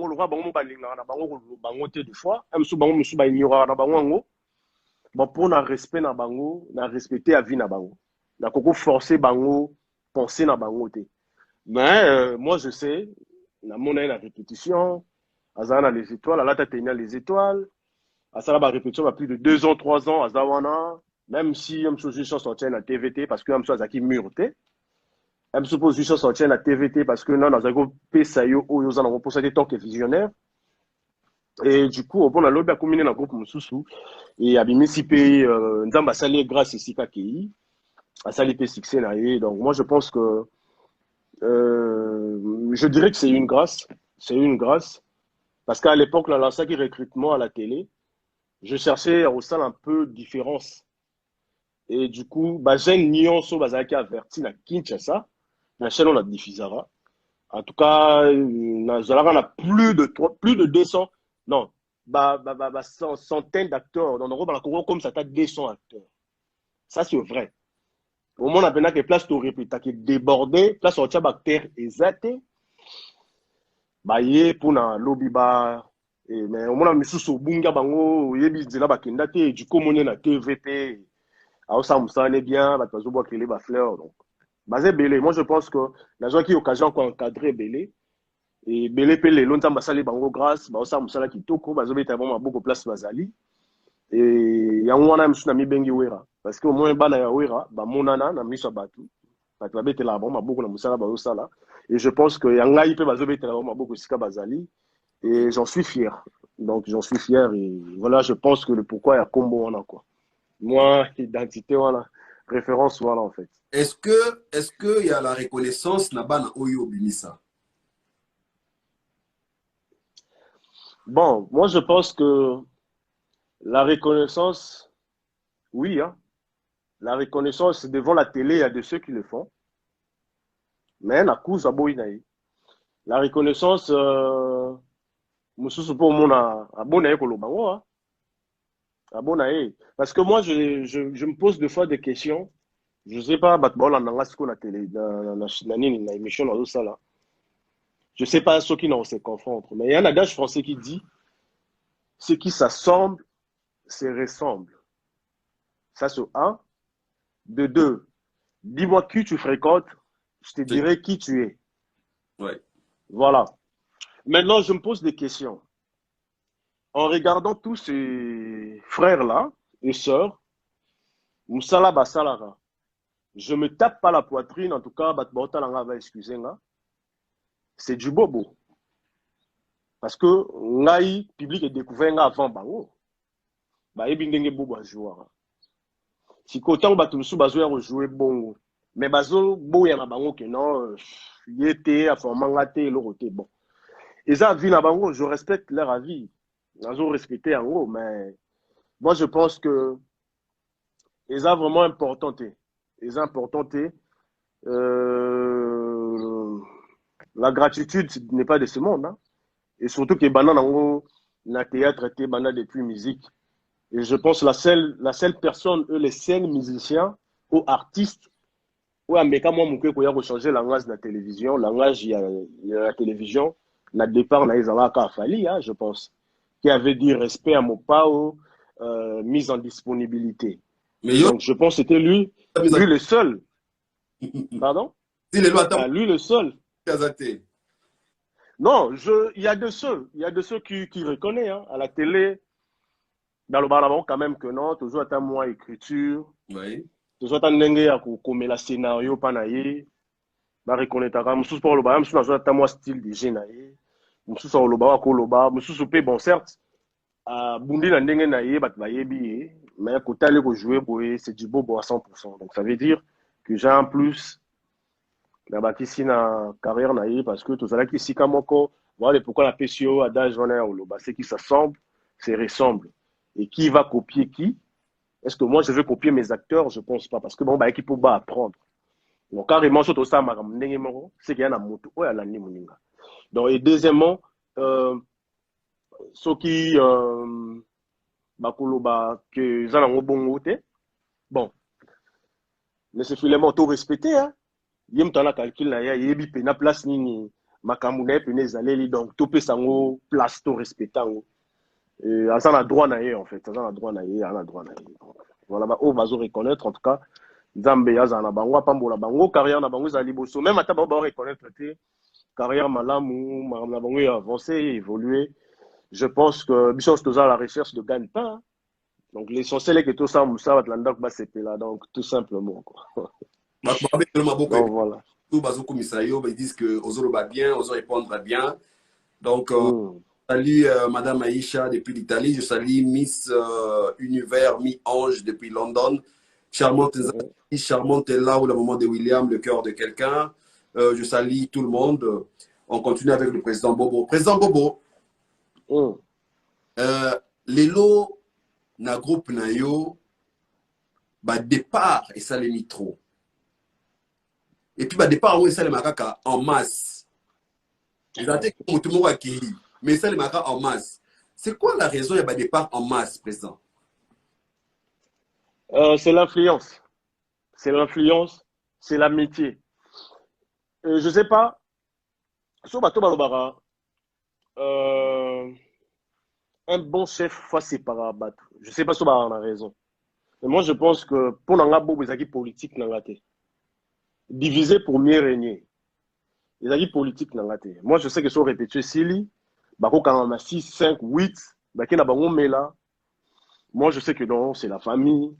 lo bango balinga na bango te des fois amsu bango musu ba ignora na bango ngo bon pour na respect na bango na respecter la vie na bango na koko forcer bango penser na bango te mais moi je sais na mona la répétition azana les étoiles à la tête les étoiles. À ça, la répétition, plus de 2 ans, 3 ans, à Zawana, même si M. Jusson sortait à TVT, parce que M. Azaki murte, M. Jusson sortait à TVT, parce que non, dans un groupe PSAIO, où ils ont possédé tant que visionnaire. Et du coup, on a l'objet à combiner dans le groupe Moussoussou, et à Bimisipe, Nzamba Salé, grâce à Sika Kei, à Salé succès, donc moi je pense que, je dirais que c'est une grâce, parce qu'à l'époque, là, ça qui recrutement à la télé, je cherchais au sein un peu de différence. Et du coup, bah, j'ai une nuance au Bazaki averti na Kinshasa. La chaîne, on la diffusera. En tout cas, on a plus de 200, non, centaines d'acteurs. Dans le Congo, comme ça, t'as 200 acteurs. Ça, c'est vrai. Au moins, on a bien que place de répéter, qui est débordé, place au bactère exacté. Bah, yé, pour na lobby bar. Mais au moins, misusu bunga bango yebi zela bakenda te du coup monné na TVT a ça me bien ba tozo boire les fleurs donc basé belé moi je pense que la gens qui occasion quoi encadrer belé et belé pelé longtemps basali bango grâce ba ça musala kitoko bazo beta vraiment beaucoup place bazali et yango wana misusu na mibengi wera parce que au moins bana ya wera ba monana na miso batu ba to beta la vraiment beaucoup na musala ba sala et je pense que yanga ipe bazo beta vraiment beaucoup sika bazali. Et j'en suis fier. Donc, j'en suis fier. Et voilà, je pense que le pourquoi il y a combo, voilà, quoi. Moi, identité, voilà. Référence, voilà, en fait. Est-ce que il y a la reconnaissance là-bas na Oyo Bimisa? Bon, moi, je pense que la reconnaissance, oui, hein. La reconnaissance devant la télé, il y a de ceux qui le font. Mais la cause, la reconnaissance, mususu pour mon abonné kolobango abonné parce que moi je me pose des fois des questions je sais pas batball en anglais qu'on a télé na émission dans ça là je sais pas ceux qui n'ont se confondre mais il y a un adage français qui dit ce qui s'assemble se ressemble ça c'est un de deux dis-moi qui tu fréquentes je te dirai qui tu es ouais. Voilà. Maintenant, je me pose des questions. En regardant tous ces frères-là et sœurs, Moussala Bassalara, je me tape pas la poitrine, en tout cas, excusez-moi, c'est du bobo. Parce que Ngai, public est découvert avant Bango. Bah, ebindenge bobo à jouer. Si qu'autant Batumusu Bazo a joué bongo. Mais Bazo, bo ya na Bango que non, yété, à formangate, l'oroté, bon. Et ça, vie na Bango, je respecte leur avis. Ils ont respecté en gros, mais moi je pense que ils ont vraiment importanté. Ils ont importanté. Euh, la gratitude n'est pas de ce monde. Hein. Et surtout que Banan en gros, la théâtre était Banan depuis musique. Et je pense la seule personne, eux, les seuls musiciens ou artistes, ou à Meka, moi, mon a changé le langage de la télévision, langage, il y a la télévision, na départ, na Izalaka Fali, hein, je pense, qui avait dit respect à Mopao, mise en disponibilité. Mais yo, Donc, je pense que c'était lui le seul. Pardon? si les lois t'ont Lui le seul. casé. Non, il y a de ceux, qui reconnaissent, hein, à la télé, dans le bar quand même que non, toujours à ta moi écriture, Oui. toujours à ndenge ya comme la scénario panaye, ba reconnaître comme sous pour le bar, sous na ta moi style de génaye, sous sur le bar ko le bar, sous pe bon certes, à bundi na ndenge na ye bat ba yebi, mais ko tali ko jouer boy, c'est du bobo à 100%. Donc ça veut dire que j'ai en plus na bakisi na carrière na ye parce que tout ça qui sika moko, voilà pourquoi la PCO adage on est au loba, c'est qui s'assemble, c'est ressemble. Et qui va copier qui? Est-ce que moi je vais copier mes acteurs? Je pense pas parce que bon bah équipe va apprendre. Donc carrément surtout ça c'est qu'il y a un moto ouais à l'année moninga. Donc et deuxièmement ceux qui bakoloba que za nango bongo te. Bon, mais c'est finalement tout respecté hein. Yem tana calcul na ya yebi pe na place nini makambu na pe nezaleli donc tout peut sango place tout respectango. Ça a droit naïe en fait, ça a droit naïe, ça a droit naïe. Voilà, bah, on va se reconnaître en tout cas. Nzambe ya za na bango pambola bango carrière na bango za liboso même ata ba reconnaître te carrière malamu na bango a avancé évolué. Je pense que Bishop Toza la recherche de gagne-pain. Donc l'essentiel est que tout ça Moussa Atlanta va se là donc tout simplement quoi. Donc voilà. Tout bazoko misayo, ils disent que Ozoro va bien, Ozoro répondra bien. Donc salut Madame Aïcha depuis l'Italie, je salue Miss Univers, Mi-Ange depuis London. Charmante, charmante est là où le moment de William, le cœur de quelqu'un. Je salue tout le monde. On continue avec le président Bobo. Président Bobo, les lots na groupe na yo, bah départ et ça les mitro. Et puis bah départ où ça les makaka en masse. Ils ont été comme tout le monde accueilli. Mais ça, les maras en masse. C'est quoi la raison il y a des départs en masse présent? C'est l'influence. C'est l'influence, c'est l'amitié. Je ne sais pas. Sur Bato Balobara, un bon chef face par abattre. Je ne sais pas si on a raison. Mais moi, je pense que pour n'anga bobo, les acquis politiques n'anga te. Diviser pour mieux régner. Les acquis politiques n'anga te. Moi, je sais que sur répété Sili, Bako quand on a 6, 5, 8, Baki na bango mela. Moi, je sais que non, c'est la famille,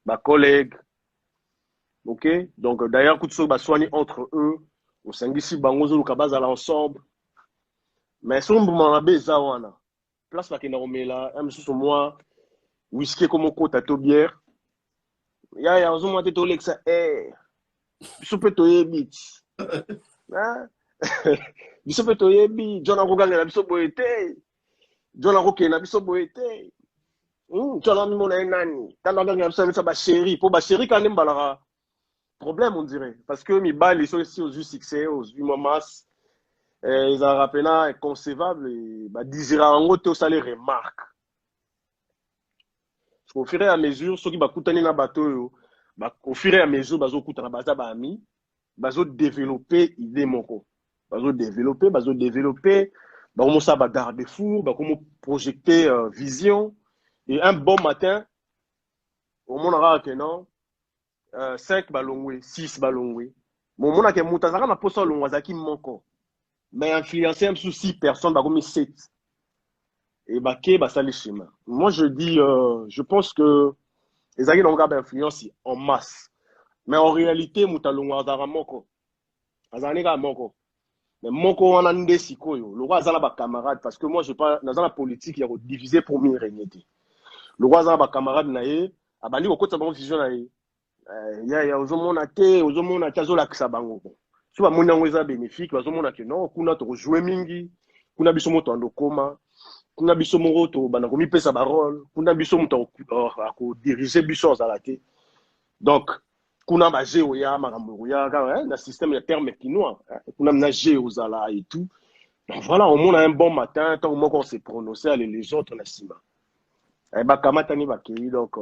ma collègue. Ok? Donc, d'ailleurs, coup de soin, soigner entre eux. Au Sangisi, bango, zo, kabaz à l'ensemble. Mais si on m'a abe zawana, place la kena omela, un monsieur sur moi, whisky comme au côté à bière. Ya, on m'a dit to lexa, biso pe to yebit. Hein? Biso pe to yebit, John Aroga na biso boete. John Aroga na biso boete. John Aroga na nani. Tanda na biso ba chéri, pour ba chéri quand même balara. Problème on dirait parce que mi bal ils sont ici aux succès, aux mamas. Ils ont rappelé inconcevable et bah désira en gros ça les remarque. Au fur et à mesure ceux qui ba kutani na bateau bah au fur et à mesure bazo kutana baza ba ami bazo développer idée moko bazo développer bah comment ça ba garder fou bah comment projeter vision et un bon matin au monde aura que non 5 balongwe 6 balongwe mon mona ke mutazaka na poso longwazaki moko mais influencer un sous 6 personnes bah comme 7 et bah ke bah ça les schémas. Moi je dis je pense que les amis n'ont pas d'influence en masse mais en réalité mutalongwazaka moko azalika moko mais moko wana nde sikoyo le roi azala ba camarade parce que moi je pas dans la politique il y a diviser pour mieux régner le roi azala ba camarade na ye abandi ko kota ba vision na ye ya ozomona te azolakisa bango so bamoni yango eza bénéfique bazomona ke non kuna tokojouer mingi kuna biso moto andokoma kuna biso moko to bana komi pesa ba rôle kuna biso muto ako diriger biso za la té donc kuna ba jeu ya makambo ya na système ya terme quinois kuna na jeu aux ala et tout donc voilà au moins un bon matin tant que on s'est prononcé les autres na sima et ba kamata ni ba ki donc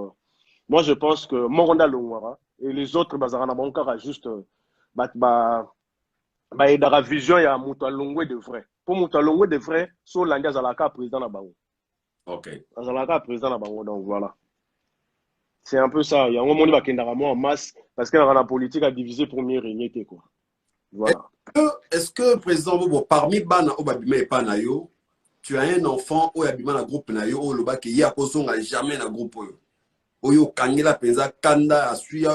moi je pense que Moronda Longwara et les autres bazara na bon cas juste ba edara vision ya muto alongwe de vrai pour muto alongwe de vrai so langa za la ka président na bango. OK. Azalaka président na bango donc voilà. C'est un peu ça. Il y a un moment où il va en masse parce que la politique a divisé premier régné quoi. Voilà. Est-ce que président Bobo parmi bana obabima et panayo tu as un enfant ou abima na groupe na yo loba ki ya kozonga jamais na groupe oyo. Oyo kangela penza kanda asui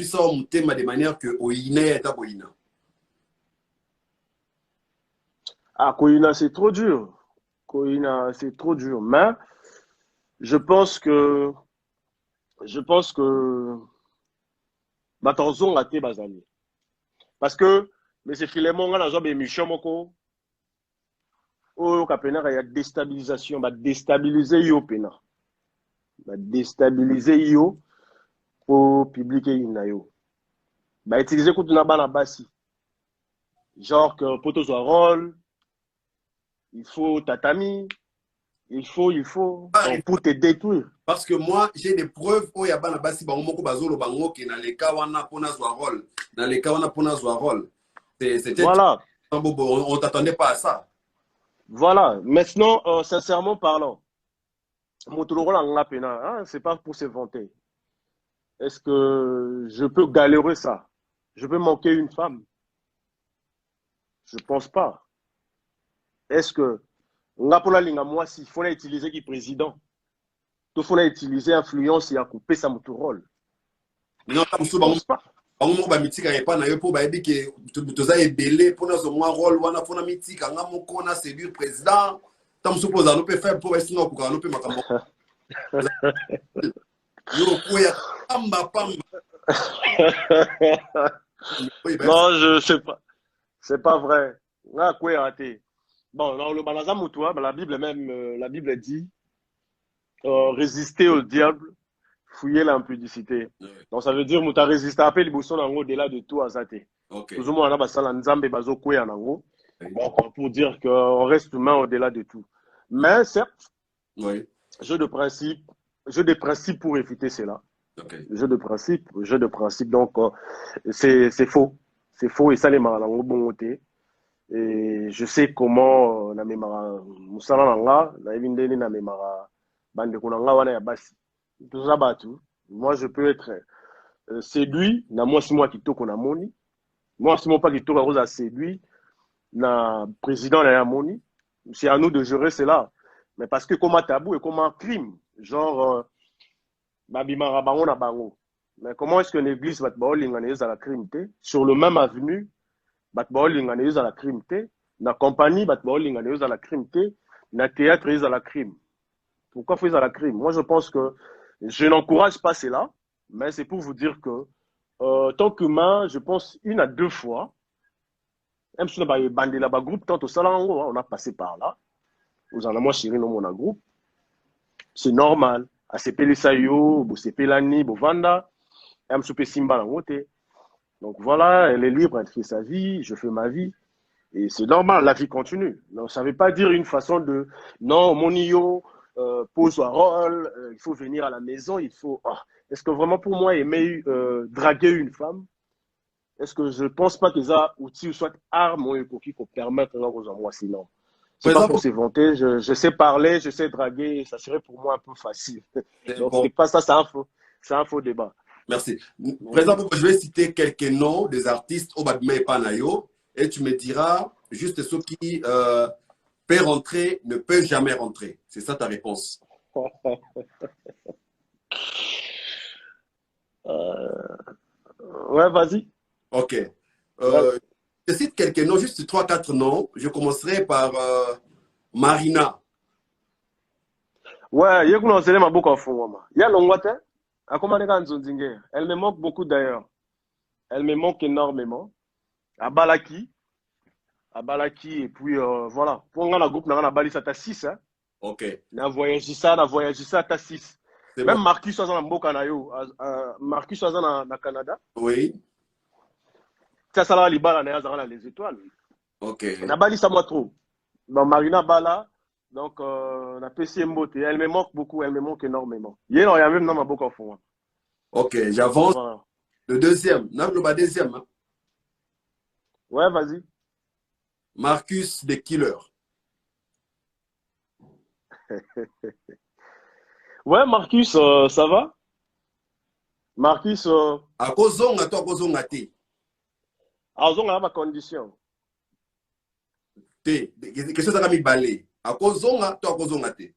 ça mutema de manière que oyina eta boyina. Ah Koina c'est trop dur. Koina c'est trop dur mais je pense que Batanzon a été bazali. Parce que mais c'est Philemon a job émission moko o kapena ya déstabilisation ba déstabiliser yo pena. Ba déstabiliser yo pour publier ina yo. Ba utiliser ko tuna bana basi. Genre que poto zo rôle il faut tatami il faut donc, pour te détruire. Parce que moi j'ai des preuves où ya bana basi bango moko bazolo bango ki na leka wana pona zo rôle. Dans les cas wana pona zo rôle. C'était voilà. On t'attendait pas à ça. Voilà. Maintenant, sincèrement parlant, c'est pas pour se vanter. Est-ce que je peux galérer ça? Je peux manquer une femme? Je pense pas. Est-ce que moi, s'il faut utiliser qui président, il faut utiliser influence et à couper sa rôle? Non, je pense pas. Bango ba mitika ya pa na yo po ba ebi ke toza ebele pona zo mwa rôle wana pona mitika nga moko na séduire président tam suppose no pe faire pour esi no ko no pe makambo yo ko ya pamba non je sais pas c'est pas vrai nga ko raté bon dans le balaza mutua la Bible même la Bible dit résister au diable fouiller l'impudicité. Donc ça veut dire que tu as résisté à les boussons au-delà de tout à Zate. Tout le monde a basala nzambe bazo kouya nango. Donc pour dire qu'on reste humain au-delà de tout. Mais certes, oui. Jeu de principe pour éviter cela. Okay. Jeu de principe. Donc c'est faux. C'est faux et ça les marango bon côté. Et je sais comment na memara musala nanga na evindeni na memara bande kunanga wana ya basi. Tout ça batou. Moi je peux être séduit na moi si moi qui toko na moni. Moi si moi pas qui toko à séduit na président na moni. C'est à nous de gérer cela. Mais parce que comme un tabou et comme un crime, genre babimara bango na bango. Mais comment est-ce que l'église va te baolinganeuse à la crime sur le même avenue va te baolinganeuse à la crime na compagnie va te baolinganeuse à la crime na théâtre à la crime. Pourquoi faire à la crime? Moi je pense que je n'encourage pas cela, mais c'est pour vous dire que tant qu'humain, je pense 1 à 2 fois, même si on a bandé là-bas groupe, tant au salango, on a passé par là. Vous en avez moi chéri dans mon groupe. C'est normal. À CP Sayo, CP Lani, Bovanda, M. Simba Langote. Donc voilà, elle est libre, elle fait sa vie, je fais ma vie. Et c'est normal, la vie continue. Donc ça ne veut pas dire une façon de non, mon io. Pose un rôle, il faut venir à la maison, il faut... Oh. Est-ce que vraiment pour moi, aimer draguer une femme, est-ce que je ne pense pas que ça outil ou soit arme qui peut permettre aux moi sinon. C'est pas pour se vanter, je sais parler, je sais draguer, ça serait pour moi un peu facile. Donc bon. C'est pas ça, c'est un faux débat. Merci. Par exemple, je vais citer quelques noms des artistes au Badme et Panayo et tu me diras juste ceux qui... peut rentrer, ne peut jamais rentrer. C'est ça ta réponse. Ouais, vas-y. Ok. Je cite quelques noms, juste 3-4 noms. Je commencerai par Marina. Ouais, il y a ma boucle en fond. Il y a l'ongwate. Elle me manque beaucoup d'ailleurs. Elle me manque énormément. À Balaki, et puis voilà. Pour la groupe, on a Bali, ça 6. Hein? Ok. Na voyagé ça à 6. C'est Même bon. Marcus Azan Mboka na yo, Marcus Azan na Canada. Oui. Ça ça là libala na Azan les étoiles. Ok. Na bali ça moi trop. Dans Marina Bala, donc la PC Mbote, elle me manque beaucoup, elle me manque énormément. Il y a même dans ma boca au fond. Ok, j'avance. Voilà. Le deuxième. Le deuxième. Hein. Ouais, vas-y. Marcus the Killer. Ouais, Marcus, ça va? Marcus, Akozonga to akozonga te. on a ma condition. Te. Question ça mi balé. Akozonga to akozonga te.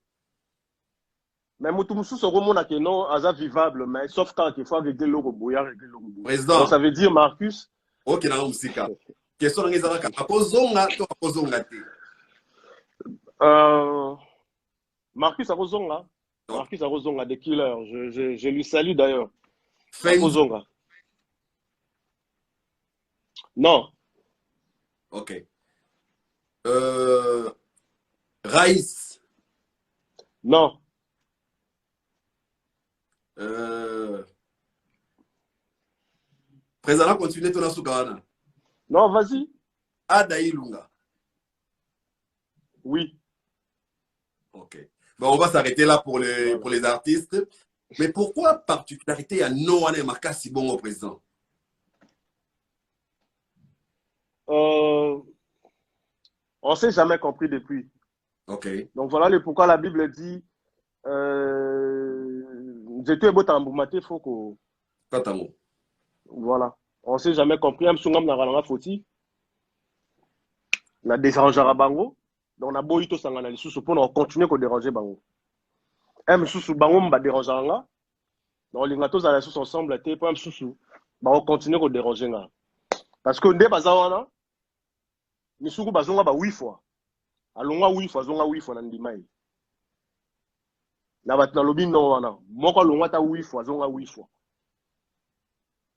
Mais Moutoumsou se remonte que non, Aza vivable, mais sauf quand il faut régler le robot, régler le robot. Donc Président. ça veut dire, Marcus. Ok, na musika. Question na ngezaka. Akozonga to akozonga te. Marcus Arozonga. Marcus Arozonga, des killers. Je lui salue d'ailleurs. Fenzo. Non. Ok. Raïs. Non. Président, continue ton asukawana. Non, vas-y. Adaï Lunga. Oui. Ok. Bon, on va s'arrêter là pour Voilà. pour les artistes. Mais pourquoi particularité à Noane Makasi bon au président? On ne s'est jamais compris depuis. Ok. Donc voilà pourquoi la Bible dit Katamo. voilà. On ne s'est jamais compris. On a dérangé à Bango. Donc on a beau ito sangana lisusu pour continuer à déranger Bango. M susu Bango m'a dérangé là. Donc les gatos à la sous ensemble étaient pour M susu. On continue à déranger là. Parce que ndé bazawana misuku bazonga ba 8 fois. Alonga 8 fois, zonga 8 fois na ndimai. Na batina lobi non wana. Moko alonga ta 8 fois, zonga 8 fois.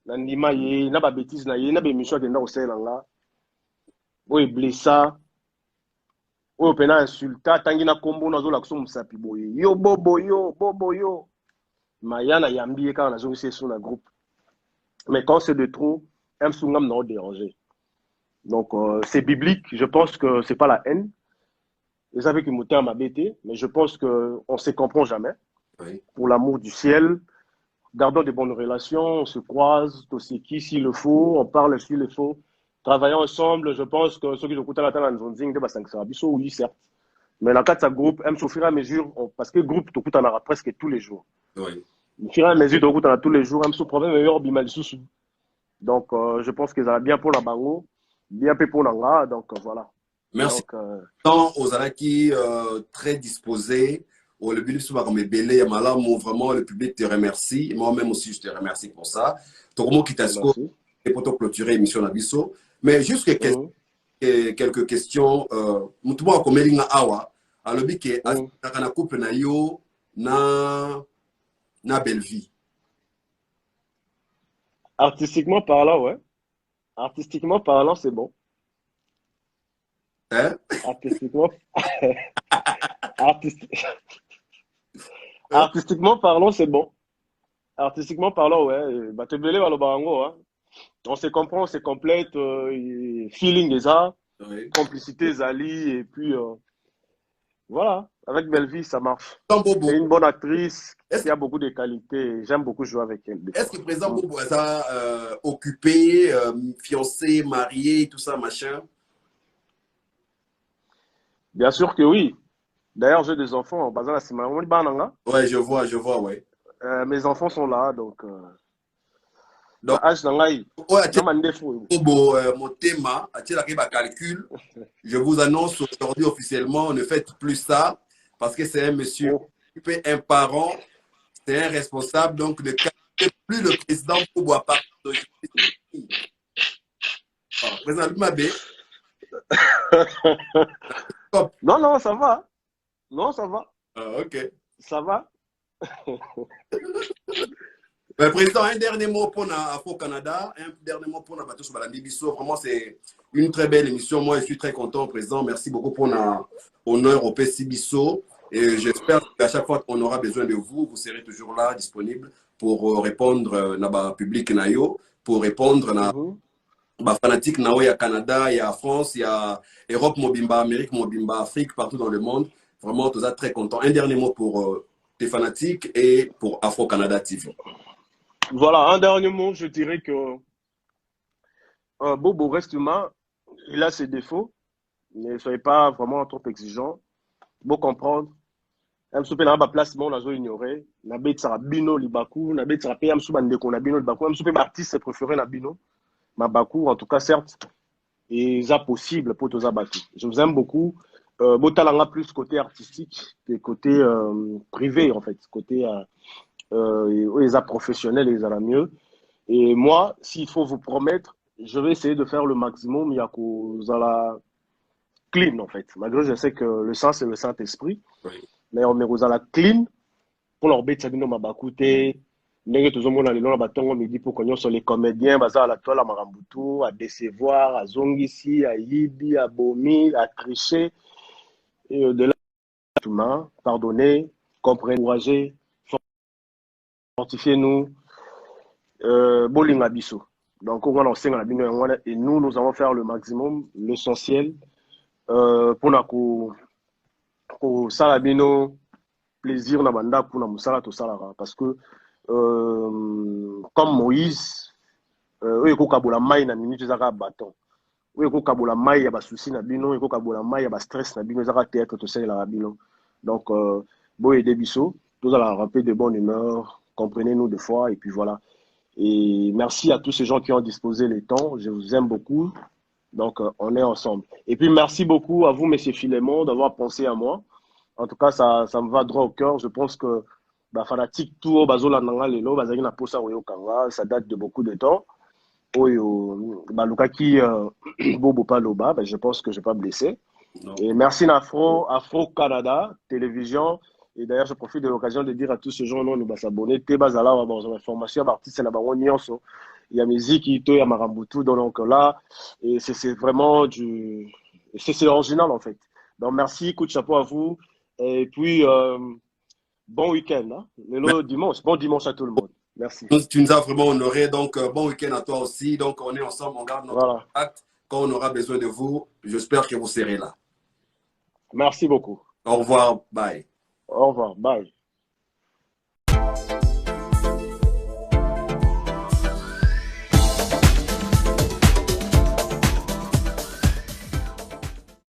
Na ndimai na ba bêtise na ye na be mission kenda ko sela nga. Oye blessa. Oye pena insulta tangi na kombo na zola kuso musapi boye. Yo bobo yo. Mayana yambi quand na zo sur na groupe. Mais quand c'est de trop, M Sungam n'a dérangé. Donc c'est biblique, je pense que c'est pas la haine. Vous savez que Moutin m'a bêté, mais je pense qu'on ne se comprend jamais. Oui. Pour l'amour du ciel, gardons de bonnes relations, on se croise, tout ce qui, s'il le faut, on parle s'il le faut. Travaillons ensemble, je pense que ceux qui écoutent la télé, oui, certes. Mais la 4 groupe, aime au fur et à mesure, parce que groupe, tu écoutes presque tous les jours. Oui. Au fur et à mesure, tu écoutes tous les jours, aime ce problème, meilleur, bimal sous. Donc, je pense qu'ils ont bien pour la bango, bien pour l'anga, donc voilà. Merci. Donc, Tant aux Alaki très disposés, au le but comme belé vraiment le public te remercie, moi-même aussi je te remercie pour ça. Tourmo qui t'a et pour te clôturer l'émission Nabiso. Mais juste quelques questions. Mutumo comme Elinga Awa, à le but que na couple na yo na belle vie. Artistiquement parlant, ouais. Artistiquement parlant, c'est bon. Hein? Artistiquement. Artistiquement parlant, c'est bon. Artistiquement parlant, ouais. Bah, te belé le barango, hein. On se comprend, on se complète, feeling et ça, Oui. complicité Zali, et puis voilà. Avec Belleville, ça marche. Bobo. C'est une bonne actrice qui a beaucoup de qualités. J'aime beaucoup jouer avec elle. Est-ce que président Bobo a occupé, fiancé, marié, tout ça, machin? Bien sûr que oui. D'ailleurs, j'ai des enfants. Ouais, je vois, ouais. Mes enfants sont là, donc. Donc, mon thème, calcul. Je vous annonce aujourd'hui officiellement, ne faites plus ça parce que c'est un monsieur, un parent, c'est un responsable, donc ne calculez plus le président pour boire pas. Président Mabé. Non, non, ça va. Non, ça va. Ah, ok. Ça va. Mais président, un dernier mot pour Afro-Canada, un dernier mot pour Nabatou Balandi Bisso. Vraiment, c'est une très belle émission. Moi, je suis très content, président. Merci beaucoup pour l'honneur au PC Bisso. Et j'espère qu'à chaque fois qu'on aura besoin de vous, vous serez toujours là, disponible pour répondre à public nayo, pour répondre à Mhm. fanatique nayo, il y a Canada, il y a France, il y a Europe, Mobimba, Amérique, Mobimba, Afrique, partout dans le monde. Vraiment, tout ça très content. Un dernier mot pour tes fanatiques et pour Afro-Canada TV. Voilà, un dernier mot, je dirais que Bobo reste humain, il a ses défauts, ne soyez pas vraiment trop exigeant. Bon comprendre, un soupe na ba place bon nazo ignorer, na bet sara bino libaku, na bet sara pe am soupe ndeko na bino libaku, am soupe artiste préféré na bino, mabaku en tout cas certes, et ça possible pour tous abattus. Je vous aime beaucoup. Botalanga plus côté artistique que côté privé en fait, côté les professionnels les a mieux. Et moi, s'il faut vous promettre, je vais essayer de faire le maximum. Il y a la clean en fait. Malgré je sais que le sang c'est le Saint-Esprit, Oui. mais on met la clean pour leur bête sabino mabakute. Ndenge tozomona lelo na batongo midi pour qu'on sur les comédiens baza à la toile à marambutu à décevoir à zongisi à yibi à bomi à tricher et de là humain pardonner comprenez encourager fortifier nous bolinga biso donc on a enseigné la bino et nous allons faire le maximum l'essentiel pour na ko sala bino plaisir na banda pour na musala to salara parce que comme Moïse oyo kokabola mai na minute ezaka bâton oyo kokabola mai ya basusi na bino oyo kokabola mai ya bastress na bino ezaka théâtre tosalelaka bino donc boyede biso tozala rappeler de bonne humeur comprenez-nous des fois et puis voilà et merci à tous ces gens qui ont disposé le temps je vous aime beaucoup donc on est ensemble et puis merci beaucoup à vous monsieur Philémon d'avoir pensé à moi en tout cas ça me va droit au cœur je pense que fanatique tout bazola nanga lelo bazali na posa oyokanga ça date de beaucoup de temps oyo balukaki bobo paloba je pense que je vais pas blesser Non. et merci Afro Canada télévision et d'ailleurs je profite de l'occasion de dire à tous ces gens non nous s'abonner te bazala ba information artiste na bango nyonso il y a musique to ya marambutu donc là et c'est vraiment du c'est original en fait donc merci coup de chapeau à vous et puis bon week-end hein? Le dimanche bon dimanche à tout le monde. Merci. Tu nous as vraiment honoré, donc bon week-end à toi aussi. Donc on est ensemble, on garde notre contact. Quand on aura besoin de vous, j'espère que vous serez là. Merci beaucoup. Au revoir, bye. Au revoir, bye.